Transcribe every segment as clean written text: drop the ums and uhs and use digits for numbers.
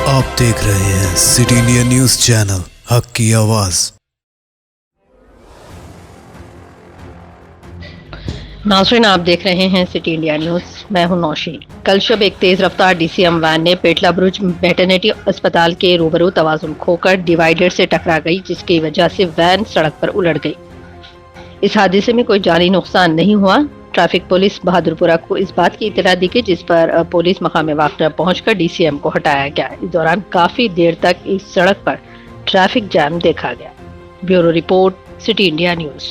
आप देख रहे हैं सिटी इंडिया न्यूज चैनल, हक की आवाज। नाज़रीन, आप देख रहे हैं सिटी इंडिया न्यूज। मैं हूं नौशीन। कल शब एक तेज रफ्तार डीसीएम वैन ने पेटला बुरुज वेटरनरी अस्पताल के रूबरू तवाज़ुन खोकर डिवाइडर से टकरा गई, जिसकी वजह से वैन सड़क पर उलट गई। इस हादसे में कोई जानी नुकसान नहीं हुआ। ट्रैफिक पुलिस बहादुरपुरा को इस बात की इत्तला दी गई, जिस पर पुलिस मकाम वाक़या पहुंचकर डीसीएम को हटाया गया। इस दौरान काफी देर तक इस सड़क पर ट्रैफिक जैम देखा गया। Bureau report, city India news.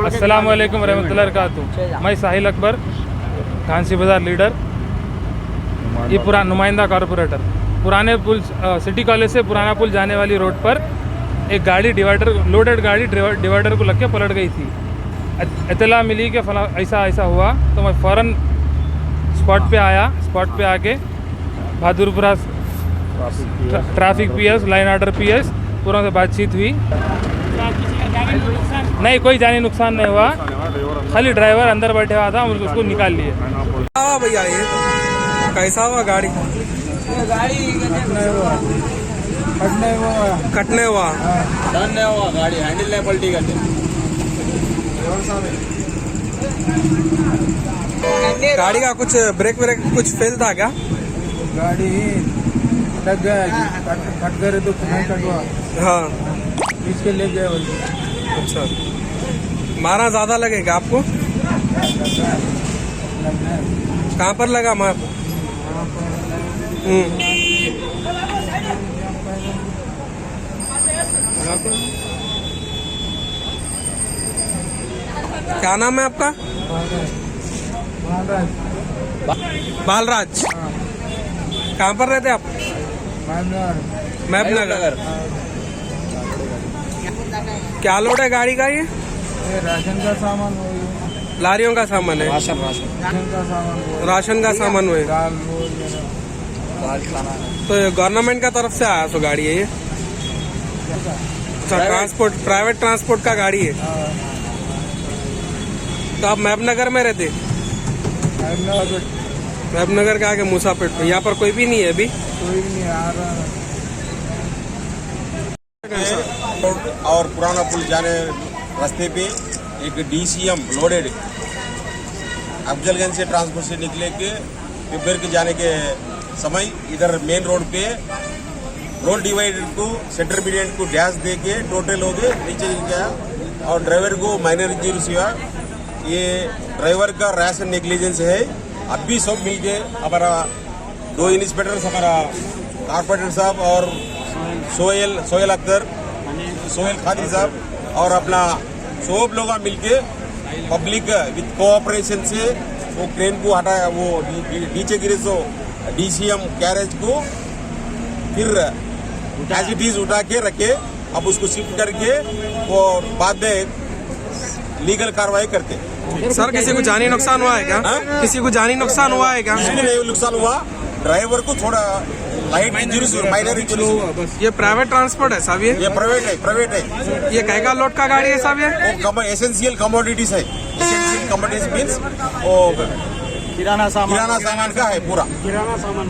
अस्सलाम वालेकुम रहमतुल्लाहि वबरकातुहू। मैं साहिल अकबर, घांसी बाजार लीडर, ये पुराना नुमाइंदा कॉरपोरेटर। पुराने पुल सिटी कॉलेज से पुराना पुल जाने वाली रोड पर एक गाड़ी लोडेड गाड़ी डिवाइडर को लग के पलट गई थी। इत्तला मिली कि फला ऐसा हुआ, तो मैं फ़ौरन स्पॉट पे आया। स्पॉट पे आके Bahadurpura traffic PS, line order PS पूरा से बातचीत हुई। नहीं, कोई जानी नुकसान नहीं हुआ, खाली ड्राइवर अंदर बैठे हुआ था, हम उसको निकाल लिए। भैया ये कैसा हुआ गाड़ी? कटने हुआ गाड़ी हैंडल नहीं पलटी करते। गाड़ी का कुछ ब्रेक कुछ फेल था क्या? गाड़ी लग गया, कट गए तो नहीं कटवा। हाँ, इसके ले गए। अच्छा, मारा ज्यादा लगेगा आपको? कहाँ पर लगा मार? क्या नाम है आपका? बालराज। कहाँ पर रहते आप? महबूबनगर। क्या लोड है गाड़ी का? ये राशन का सामान हो, लारियों का सामान है। राशन का सामान, राशन का सामान हुए। दाल खाना। तो गवर्नमेंट का तरफ से आया सो गाड़ी है ये? अच्छा, ट्रांसपोर्ट, प्राइवेट ट्रांसपोर्ट का गाड़ी है। तो आप महबूबनगर में रहते? महबूबनगर के आगे मूसापेट पे। यहाँ पर कोई भी नहीं है अभी? कोई नहीं आ रहा। और पुराना पुल जाने रास्ते पे एक डीसीएम लोडेड अफजलगंज से ट्रांसपोर्ट से निकले के पिब्बर के जाने के समय इधर मेन रोड पे रोड डिवाइडर को सेंटर मीडियन को डैश दे के टोटल हो गए, नीचे गिर गया और ड्राइवर को माइनर इंजरीज हुआ। ये ड्राइवर का रैश एंड नेग्लिजेंस है। अभी सब मिल के हमारा 2 इंस्पेक्टर्स, हमारा कॉर्पोरेटर साहब और सोहेल अख्तर, सोहेल खादी साहब और अपना सब लोग मिलके पब्लिक विद कोऑपरेशन से वो क्रेन को हटाया। वो नीचे गिरे तो डीसीएम कैरेज को फिर एज इट इज उठा के रखे। अब उसको शिफ्ट करके वो बाद में लीगल कार्रवाई करते। सर, किसी को जानी नुकसान हुआ है क्या? किसी को जानी नुकसान हुआ है क्या? नहीं नुकसान हुआ, ड्राइवर को थोड़ा लाइट इंजरीज, माइनर इंजरीज। ये प्राइवेट ट्रांसपोर्ट है साहब? ये प्राइवेट है। ये कैगा लोड का गाड़ी है साहब? ये वो एसेंशियल कमोडिटीज है। एसेंशियल कमोडिटीज मीन्स वो किराना सामान का है पूरा। किराना सामान